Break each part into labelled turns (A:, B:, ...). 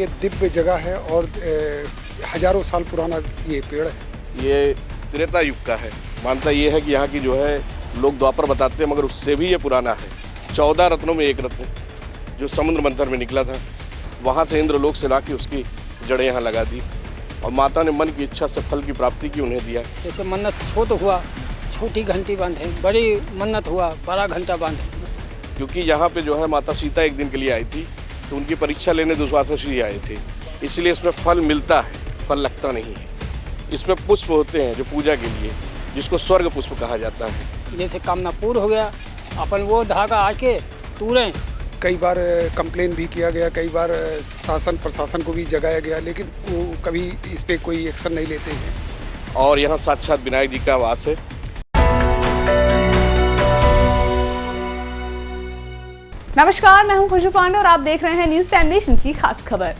A: ये दिव्य जगह है और हजारों साल पुराना ये पेड़ है।
B: ये त्रेता युग का है। मानता ये है कि यहाँ की जो है लोग द्वापर बताते हैं, मगर उससे भी ये पुराना है। 14 रत्नों में एक रत्न जो समुद्र मंथन में निकला था, वहाँ से इंद्रलोक से लाके उसकी जड़ें यहाँ लगा दी और माता ने मन की इच्छा से फल की प्राप्ति की उन्हें दिया।
C: जैसे मन्नत छोट हुआ छोटी घंटी बांधे, बड़ी मन्नत हुआ बड़ा घंटा बांधे।
B: क्योंकि यहाँ पे जो है माता सीता एक दिन के लिए आई थी, तो उनकी परीक्षा लेने दुर्वासा जी आए थे, इसलिए इसमें फल मिलता है, फल लगता नहीं है। इसमें पुष्प होते हैं जो पूजा के लिए, जिसको स्वर्ग पुष्प कहा जाता है।
C: जैसे कामना पूर्ण हो गया, अपन वो धागा आके तूरें।
A: कई बार कंप्लेन भी किया गया, कई बार शासन प्रशासन को भी जगाया गया, लेकिन वो कभी इस पे कोई एक्शन नहीं लेते हैं।
B: और यहाँ साक्षात विनायक जी का वास है।
D: नमस्कार, मैं हूं खुशबू पांडे और आप देख रहे हैं न्यूज़ टाइम नेशन की खास खबर।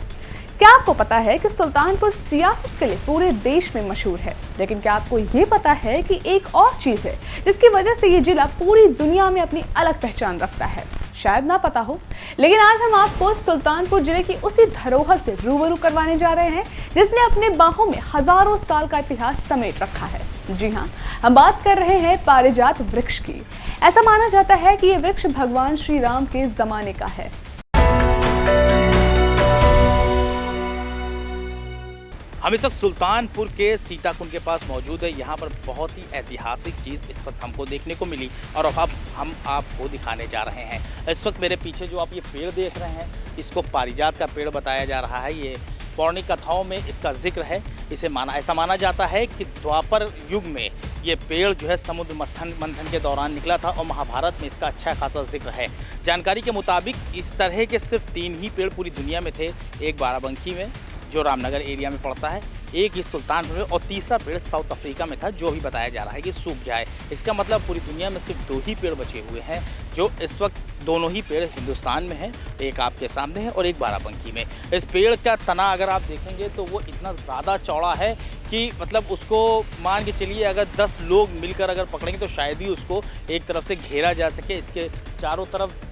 D: क्या आपको पता है कि सुल्तानपुर सियासत के लिए पूरे देश में मशहूर है, लेकिन क्या आपको ये पता है कि एक और चीज है जिसकी वजह से ये जिला पूरी दुनिया में अपनी अलग पहचान रखता है? शायद ना पता हो, लेकिन आज हम आपको सुल्तानपुर जिले की उसी धरोहर से रूबरू करवाने जा रहे हैं जिसने अपने बाहों में हजारों साल का इतिहास समेट रखा है। जी हाँ, हम बात कर रहे हैं पारिजात वृक्ष की। ऐसा माना जाता है कि ये वृक्ष भगवान श्री राम के जमाने का है।
E: हम इस वक्त सुल्तानपुर के सीताकुंड के पास मौजूद है। यहाँ पर बहुत ही ऐतिहासिक चीज़ इस वक्त हमको देखने को मिली और अब हम आपको दिखाने जा रहे हैं। इस वक्त मेरे पीछे जो आप ये पेड़ देख रहे हैं, इसको पारिजात का पेड़ बताया जा रहा है। ये पौराणिक कथाओं में इसका जिक्र है। ऐसा माना जाता है कि द्वापर युग में ये पेड़ जो है समुद्र मंथन के दौरान निकला था और महाभारत में इसका अच्छा खासा जिक्र है। जानकारी के मुताबिक इस तरह के सिर्फ 3 ही पेड़ पूरी दुनिया में थे। एक बाराबंकी में जो रामनगर एरिया में पड़ता है, एक ही सुल्तानपुर में और तीसरा पेड़ साउथ अफ्रीका में था, जो भी बताया जा रहा है कि सूख गया है। इसका मतलब पूरी दुनिया में सिर्फ 2 ही पेड़ बचे हुए हैं, जो इस वक्त दोनों ही पेड़ हिंदुस्तान में हैं। एक आपके सामने है और एक बाराबंकी में। इस पेड़ का तना अगर आप देखेंगे तो वो इतना ज़्यादा चौड़ा है कि मतलब उसको मान के चलिए अगर 10 लोग मिलकर अगर पकड़ेंगे तो शायद ही उसको एक तरफ से घेरा जा सके। इसके चारों तरफ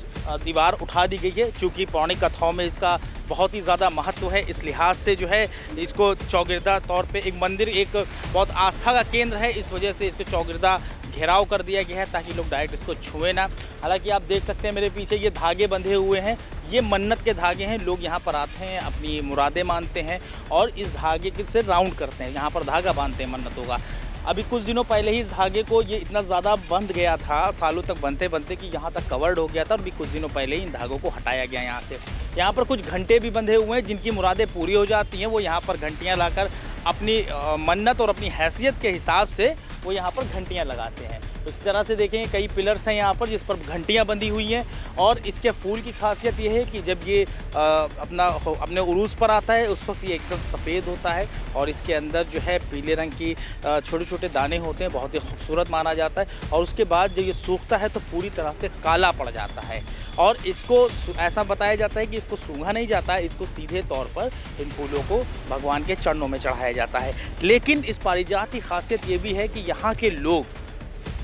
E: दीवार उठा दी गई है। चूँकि पौराणिक कथाओं में इसका बहुत ही ज़्यादा महत्व है, इस लिहाज से जो है इसको चौगिरदा तौर पे एक मंदिर, एक बहुत आस्था का केंद्र है, इस वजह से इसको चौगिरदा घेराव कर दिया गया है ताकि लोग डायरेक्ट इसको छुए ना। हालांकि आप देख सकते हैं मेरे पीछे ये धागे बंधे हुए हैं, ये मन्नत के धागे हैं। लोग यहाँ पर आते हैं, अपनी मुरादें मानते हैं और इस धागे से राउंड करते हैं, यहाँ पर धागा बांधते हैं मन्नतों का। अभी कुछ दिनों पहले ही इस धागे को ये इतना ज़्यादा बंध गया था, सालों तक बनते बनते कि यहाँ तक कवर्ड हो गया था और अभी कुछ दिनों पहले ही इन धागों को हटाया गया यहाँ से। यहाँ पर कुछ घंटे भी बंधे हुए हैं, जिनकी मुरादें पूरी हो जाती हैं, वो यहाँ पर घंटियाँ लाकर अपनी मन्नत और अपनी हैसियत के हिसाब से वो यहाँ पर घंटियाँ लगाते हैं। तो इस तरह से देखेंगे कई पिलर्स हैं यहाँ पर जिस पर घंटियाँ बंधी हुई हैं। और इसके फूल की खासियत ये है कि जब ये अपने उरूस पर आता है उस वक्त ये एकदम सफ़ेद होता है और इसके अंदर जो है पीले रंग की छोटे छोटे दाने होते हैं, बहुत ही खूबसूरत माना जाता है। और उसके बाद जब ये सूखता है तो पूरी तरह से काला पड़ जाता है और इसको ऐसा बताया जाता है कि इसको सूंघा नहीं जाता है, इसको सीधे तौर पर इन फूलों को भगवान के चरणों में चढ़ाया जाता है। लेकिन इस पारिजात की खासियत ये भी है कि यहाँ के लोग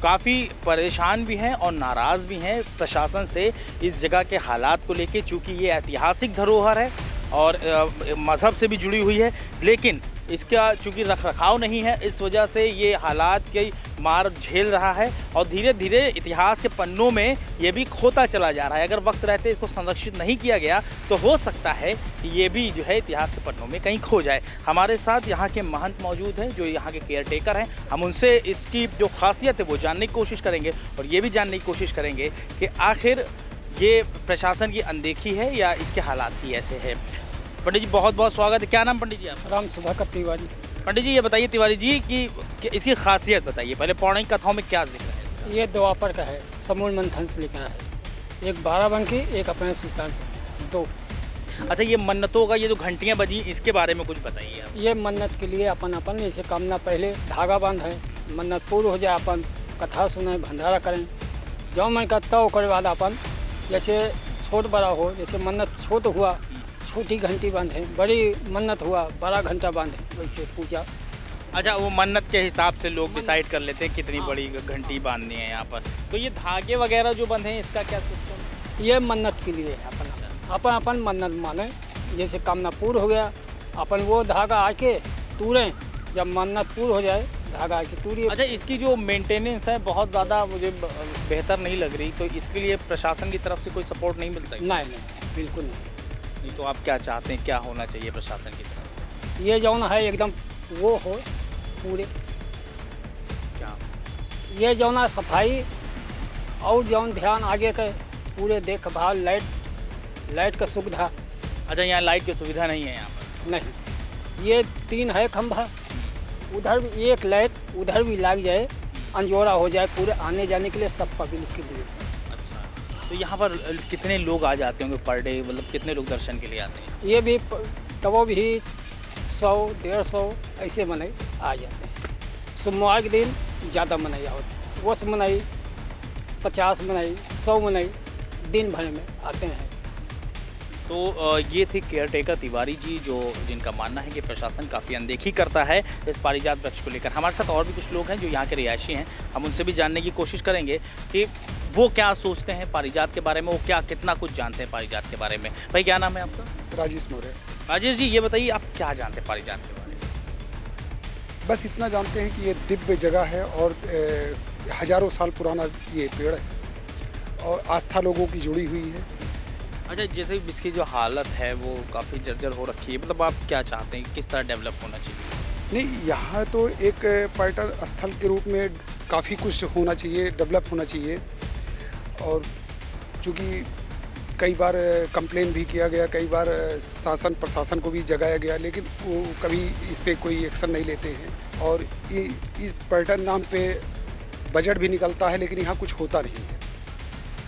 E: काफ़ी परेशान भी हैं और नाराज़ भी हैं प्रशासन से इस जगह के हालात को लेके, चूँकि ये ऐतिहासिक धरोहर है और मज़हब से भी जुड़ी हुई है। लेकिन इसका चूँकि रखरखाव नहीं है, इस वजह से ये हालात की मार झेल रहा है और धीरे धीरे इतिहास के पन्नों में ये भी खोता चला जा रहा है। अगर वक्त रहते इसको संरक्षित नहीं किया गया तो हो सकता है कि ये भी जो है इतिहास के पन्नों में कहीं खो जाए। हमारे साथ यहाँ के महंत मौजूद हैं जो यहाँ के केयर टेकर हैं। हम उनसे इसकी जो खासियत है वो जानने की कोशिश करेंगे और ये भी जानने की कोशिश करेंगे कि आखिर ये प्रशासन की अनदेखी है या इसके हालात ही ऐसे है। पंडित जी बहुत बहुत स्वागत है। क्या नाम पंडित जी आप?
C: राम सुधाकर तिवारी।
E: पंडित जी ये बताइए तिवारी जी कि इसकी खासियत बताइए। पहले पौराणिक कथाओं में क्या जिक्र है इसका?
C: ये द्वापर का है, समुद्र मंथन से लेकर है। एक बाराबंकी, एक अपने सुल्तानपुर, 2।
E: अच्छा, ये मन्नतों का ये जो घंटियाँ बजी इसके बारे में कुछ बताइए आप।
C: ये मन्नत के लिए अपन जैसे कामना पहले धागा बांध है, मन्नत पूर्ण हो जाए, अपन कथा सुने, भंडारा करें, जो मन करता हो करे वाला अपन जैसे छोट बड़ा हो, जैसे मन्नत छोट हुआ छोटी घंटी बांधे, बड़ी मन्नत हुआ बड़ा घंटा बांधे, वैसे पूजा।
E: अच्छा, वो मन्नत के हिसाब से लोग डिसाइड कर लेते हैं कितनी बड़ी घंटी बांधनी है यहाँ पर। तो ये धागे वगैरह जो बंधे हैं इसका क्या सिस्टम?
C: ये मन्नत के लिए है, अपन अपन मन्नत माने जैसे कामना पूर्ण हो गया अपन वो धागा आके तूरें, जब मन्नत पूर्ण हो जाए धागा आके तूरिए।
E: अच्छा, इसकी जो मेंटेनेंस है बहुत ज़्यादा मुझे बेहतर नहीं लग रही, तो इसके लिए प्रशासन की तरफ से कोई सपोर्ट नहीं मिलता है?
C: नहीं, बिल्कुल नहीं।
E: तो आप क्या चाहते हैं, क्या होना चाहिए प्रशासन की तरफ से?
C: ये जौन है एकदम वो हो पूरे,
E: क्या
C: ये जौन है सफाई और जौन ध्यान आगे के पूरे देखभाल, लाइट का सुविधा।
E: अच्छा, यहाँ लाइट की सुविधा नहीं है यहाँ पर?
C: नहीं, ये 3 है खंभा, उधर भी एक लाइट उधर भी लग जाए, अंजोरा हो जाए पूरे आने जाने के लिए, सब पब्लिक के लिए।
E: अच्छा, तो यहाँ पर कितने लोग आ जाते होंगे पर डे, मतलब कितने लोग दर्शन के लिए आते हैं?
C: ये भी तब भी 100-150 ऐसे मनाई आ जाते हैं। सोमवार के दिन ज़्यादा मनाया होता, वो मनाई 50 मनाई 100 मनाई दिन भर में आते हैं।
E: तो ये थे केयर टेकर तिवारी जी, जिनका मानना है कि प्रशासन काफ़ी अनदेखी करता है इस पारिजात वृक्ष को लेकर। हमारे साथ और भी कुछ लोग हैं जो यहाँ के रिहायशी हैं, हम उनसे भी जानने की कोशिश करेंगे कि वो क्या सोचते हैं पारिजात के बारे में, वो कितना कुछ जानते हैं पारिजात के बारे में। भाई, क्या नाम है आपका?
A: राजेश मौर्य।
E: राजेश जी, ये बताइए आप क्या जानते हैं पारिजात के बारे में?
A: बस इतना जानते हैं कि ये दिव्य जगह है और हजारों साल पुराना ये पेड़ है और आस्था लोगों की जुड़ी हुई है।
E: अच्छा, जैसे इसकी जो हालत है वो काफ़ी जर्जर हो रखी है, मतलब आप क्या चाहते हैं, किस तरह डेवलप होना चाहिए?
A: नहीं, यहाँ तो एक पर्यटन स्थल के रूप में काफ़ी कुछ होना चाहिए, डेवलप होना चाहिए। और चूँकि कई बार कंप्लेन भी किया गया, कई बार शासन प्रशासन को भी जगाया गया, लेकिन वो कभी इस पे कोई एक्शन नहीं लेते हैं। और इस पर्यटन नाम पे बजट भी निकलता है, लेकिन यहाँ कुछ होता नहीं है।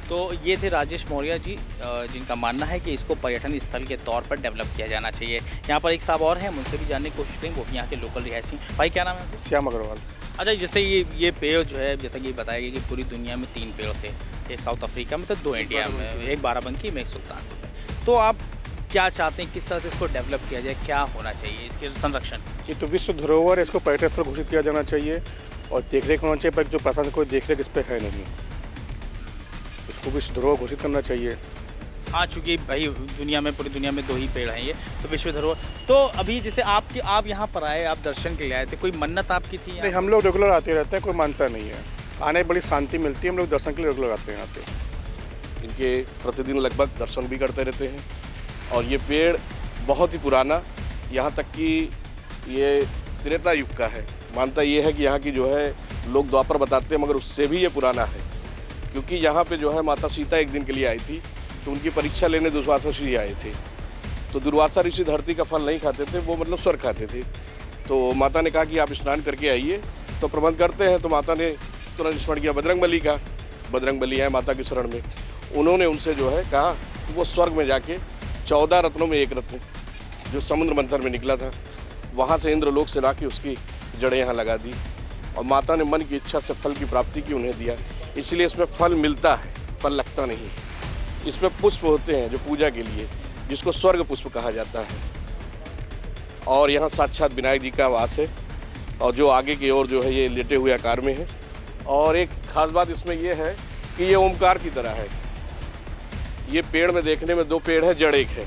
E: तो ये थे राजेश मौर्य जी, जिनका मानना है कि इसको पर्यटन स्थल के तौर पर डेवलप किया जाना चाहिए। यहाँ पर एक साहब और हैं, हम उनसे भी जानने की कोशिश करेंगे, वो भी यहाँ के लोकल रिहायशी। भाई, क्या नाम है आपका?
B: श्याम अग्रवाल।
E: अच्छा, जैसे ये पेड़ जो है, जैसा कि ये बताया गया कि पूरी दुनिया में 3 पेड़ थे, एक साउथ अफ्रीका में, तो 2 इंडिया में, एक बाराबंकी में, एक सुल्तानपुर में। तो आप क्या चाहते हैं, किस तरह से इसको डेवलप किया जाए, क्या होना चाहिए इसके संरक्षण?
F: ये तो विश्व धरोहर है, इसको पर्यटन स्थल घोषित किया जाना चाहिए और देखरेख होना चाहिए, पर जो प्रशासन कोई देखरेख इस पर है नहीं, इसको विश्व धरोहर घोषित करना चाहिए।
E: हाँ, चूँकि भाई पूरी दुनिया में 2 ही पेड़ हैं ये, तो विश्व धरोहर। तो अभी जैसे आप यहाँ पर आए, आप दर्शन के लिए आए थे, कोई मन्नत आपकी थी?
F: नहीं, हम लोग रेगुलर आते रहते हैं, कोई मानता नहीं है, आने बड़ी शांति मिलती है, हम लोग दर्शन के लिए रेगुलर आते हैं यहाँ पे।
B: इनके प्रतिदिन लगभग दर्शन भी करते रहते हैं। और ये पेड़ बहुत ही पुराना, यहाँ तक कि ये त्रेता युग का है। मानता ये है कि यहाँ की जो है लोग द्वापर बताते हैं, मगर उससे भी ये पुराना है। क्योंकि यहाँ पे जो है माता सीता एक दिन के लिए आई थी, तो उनकी परीक्षा लेने दुर्वासा ऋषि आए थे। तो दुर्वासा ऋषि धरती का फल नहीं खाते थे, वो मतलब स्वर्ग खाते थे। तो माता ने कहा कि आप स्नान करके आइए, तो प्रबंध करते हैं। तो माता ने तुरंत स्मरण किया बजरंगबली का। बजरंगबली आए माता की शरण में, उन्होंने उनसे जो है कहा कि वो स्वर्ग में जाके 14 रत्नों में एक रत्न जो समुद्र मंथन में निकला था, वहाँ से इंद्रलोक से लाके उसकी जड़ें यहाँ लगा दी। और माता ने मन की इच्छा से फल की प्राप्ति की उन्हें दिया। इसलिए इसमें फल मिलता है, फल लगता नहीं। इसमें पुष्प होते हैं जो पूजा के लिए, जिसको स्वर्ग पुष्प कहा जाता है। और यहाँ साक्षात विनायक जी का वास है, और जो आगे की ओर जो है ये लेटे हुए आकार में है। और एक खास बात इसमें ये है कि ये ओमकार की तरह है। ये पेड़ में देखने में 2 पेड़ है, जड़ एक है।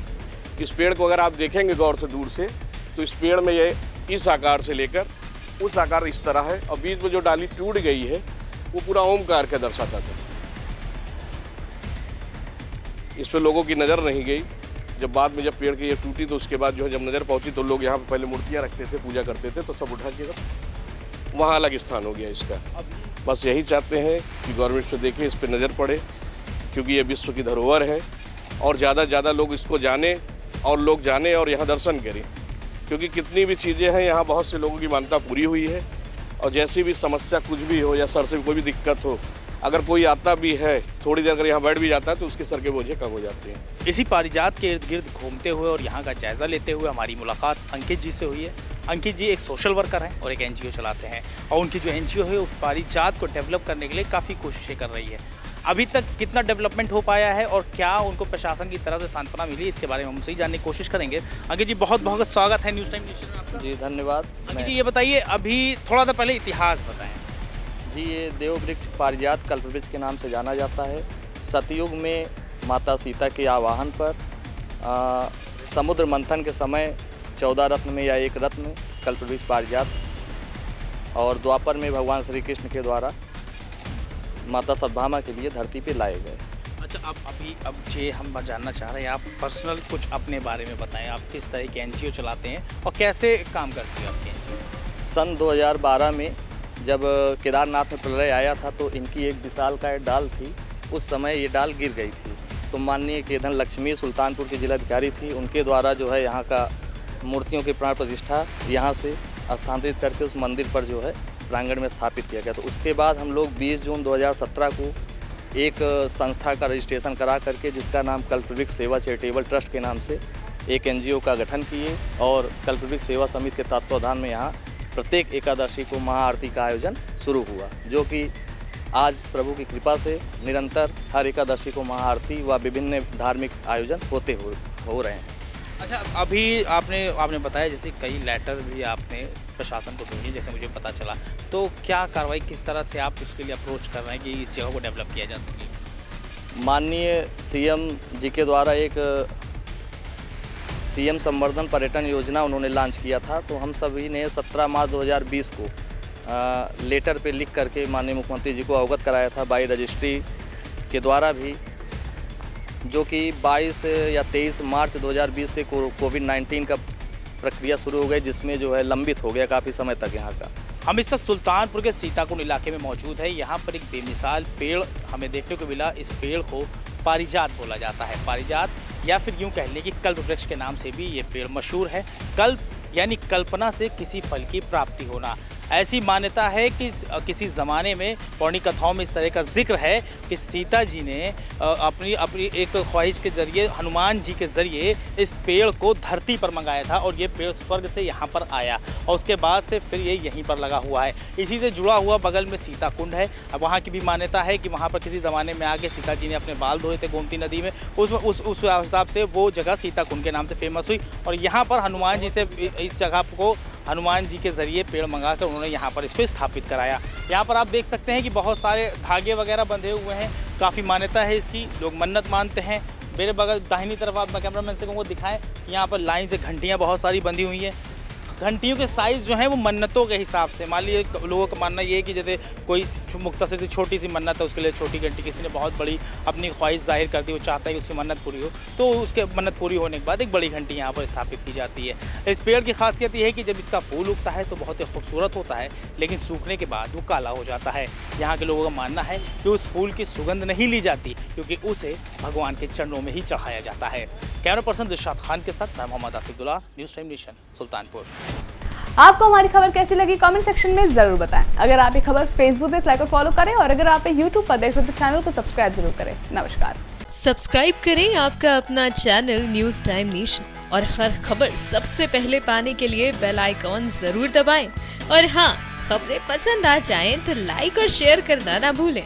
B: इस पेड़ को अगर आप देखेंगे गौर से दूर से, तो इस पेड़ में ये इस आकार से लेकर उस आकार इस तरह है, और बीच में जो डाली टूट गई है वो पूरा ओमकार का दर्शाता था। इस पे लोगों की नज़र नहीं गई। जब बाद में जब पेड़ की ये टूटी, तो उसके बाद जो है जब नज़र पहुंची, तो लोग यहाँ पे पहले मूर्तियाँ रखते थे, पूजा करते थे, तो सब उठा के वहाँ अलग स्थान हो गया इसका। बस यही चाहते हैं कि गवर्नमेंट पे देखे, इस पर नज़र पड़े, क्योंकि ये विश्व की धरोहर है। और ज़्यादा से ज़्यादा लोग इसको जाने और यहाँ दर्शन करें, क्योंकि कितनी भी चीज़ें हैं यहाँ, बहुत से लोगों की मान्यता पूरी हुई है। और जैसी भी समस्या कुछ भी हो, या सर से कोई भी दिक्कत हो, अगर कोई आता भी है, थोड़ी देर अगर यहाँ बैठ भी जाता है, तो उसके सर के बोझे कम हो जाते हैं।
E: इसी पारिजात के इर्द गिर्द घूमते हुए और यहाँ का जायज़ा लेते हुए हमारी मुलाकात अंकित जी से हुई है। अंकित जी एक सोशल वर्कर हैं और एक NGO चलाते हैं, और उनकी जो NGO है वो पारिजात को डेवलप करने के लिए काफ़ी कोशिशें कर रही है। अभी तक कितना डेवलपमेंट हो पाया है और क्या उनको प्रशासन की तरफ से सांत्वना मिली, इसके बारे में हम उनसे ही जानने की कोशिश करेंगे। अंकित जी, बहुत बहुत स्वागत है न्यूज़ टाइम नेशन में आपका।
G: जी धन्यवाद।
E: अंकित जी, ये बताइए, अभी थोड़ा सा पहले इतिहास बताएं।
G: जी, ये देव वृक्ष पारिजात कल्पवृक्ष के नाम से जाना जाता है। सतयुग में माता सीता के आवाहन पर समुद्र मंथन के समय 14 रत्न में या एक रत्न कल्पवृक्ष पारिजात, और द्वापर में भगवान श्री कृष्ण के द्वारा माता सत्यभामा के लिए धरती पे लाए गए।
E: अच्छा, अब ये हम जानना चाह रहे हैं, आप पर्सनल कुछ अपने बारे में बताएं। आप किस तरह की एनजीओ चलाते हैं और कैसे काम करती है आपकी एनजीओ?
G: सन 2012 में जब केदारनाथ में प्रलय आया था तो इनकी एक विशालकाय डाल थी, उस समय ये डाल गिर गई थी। तो माननीय केधन लक्ष्मी सुल्तानपुर की जिलाधिकारी थी, उनके द्वारा जो है यहाँ का मूर्तियों की प्राण प्रतिष्ठा यहाँ से स्थानांतरित करके उस मंदिर पर जो है प्रांगण में स्थापित किया गया। तो उसके बाद हम लोग 20 जून 2017 को एक संस्था का रजिस्ट्रेशन करा करके, जिसका नाम कल्पवृक्ष सेवा चैरिटेबल ट्रस्ट के नाम से एक एनजीओ का गठन किए, और कल्पवृक्ष सेवा समिति के तत्वावधान में यहाँ प्रत्येक एकादशी को महाआरती का आयोजन शुरू हुआ, जो कि आज प्रभु की कृपा से निरंतर हर एकादशी को महाआरती व विभिन्न धार्मिक आयोजन होते हो रहे हैं।
E: अच्छा, अभी आपने बताया जैसे कई लेटर भी आपने प्रशासन को भेजे, जैसे मुझे पता चला, तो क्या कार्रवाई किस तरह से आप उसके लिए अप्रोच कर रहे हैं कि इस जगह को डेवलप किया जा सके?
G: माननीय सीएम जी के द्वारा एक सीएम संवर्धन पर्यटन योजना उन्होंने लॉन्च किया था, तो हम सभी ने 17 मार्च 2020 को लेटर पे लिख करके माननीय मुख्यमंत्री जी को अवगत कराया था बाई रजिस्ट्री के द्वारा भी, जो कि 22 या 23 मार्च 2020 से कोविड-19 का प्रक्रिया शुरू हो गई, जिसमें जो है लंबित हो गया काफ़ी समय तक यहाँ का।
E: हम इस वक्त सुल्तानपुर के सीताकुंड इलाके में मौजूद है। यहाँ पर एक बेमिसाल पेड़ हमें देखने को मिला। इस पेड़ को पारिजात बोला जाता है, पारिजात या फिर यूँ कह लें कि कल्पवृक्ष के नाम से भी ये पेड़ मशहूर है। कल्प यानी कल्पना से किसी फल की प्राप्ति होना। ऐसी मान्यता है कि किसी ज़माने में पौराणिक कथाओं में इस तरह का जिक्र है कि सीता जी ने अपनी एक ख्वाहिश के ज़रिए हनुमान जी के ज़रिए इस पेड़ को धरती पर मंगाया था, और ये पेड़ स्वर्ग से यहाँ पर आया और उसके बाद से फिर ये यहीं पर लगा हुआ है। इसी से जुड़ा हुआ बगल में सीता कुंड है। अब वहाँ की भी मान्यता है कि वहाँ पर किसी ज़माने में आके सीता जी ने अपने बाल धोए थे गोमती नदी में, उस हिसाब से वो जगह सीता कुंड के नाम से फेमस हुई। और यहाँ पर हनुमान जी से इस जगह को हनुमान जी के ज़रिए पेड़ मंगा कर उन्होंने यहाँ पर इसको स्थापित कराया। यहाँ पर आप देख सकते हैं कि बहुत सारे धागे वगैरह बंधे हुए हैं, काफ़ी मान्यता है इसकी, लोग मन्नत मानते हैं। मेरे बगल दाहिनी तरफ आप कैमरामैन से कहूँगा दिखाएं, यहाँ पर लाइन से घंटियाँ बहुत सारी बंधी हुई हैं। घंटियों के साइज़ जो हैं वो मन्नतों के हिसाब से, मान लीजिए लोगों का मानना ये है कि जैसे कोई मुख्तसर सी छोटी सी मन्नत है, उसके लिए छोटी घंटी, किसी ने बहुत बड़ी अपनी ख्वाहिश जाहिर कर दी, वो चाहता है कि उसकी मन्नत पूरी हो, तो उसके मन्नत पूरी होने के बाद एक बड़ी घंटी यहाँ पर स्थापित की जाती है। इस पेड़ की खासियत ये है कि जब इसका फूल उगता है तो बहुत ही खूबसूरत होता है, लेकिन सूखने के बाद वो काला हो जाता है। यहाँ के लोगों का मानना है कि उस फूल की सुगंध नहीं ली जाती, क्योंकि उसे भगवान के चरणों में ही चढ़ाया जाता है। कैमरा पर्सन दिलशाद खान के साथ मैं Mohammad Asifullah, news time nation, Sultanpur.
D: आपको हमारी खबर कैसी लगी कमेंट सेक्शन में जरूर बताएं। अगर आप ये खबर फेसबुक पे लाइक और फॉलो करें, और अगर आप यूट्यूब पर देख रहे हैं तो चैनल को सब्सक्राइब जरूर करें। नमस्कार।
H: सब्सक्राइब करें आपका अपना चैनल न्यूज़ टाइम नेशन, और हर खबर सबसे पहले पाने के लिए बेल आइकॉन जरूर दबाएं। और हाँ, खबरें पसंद आ जाएं तो लाइक और शेयर करना ना भूलें।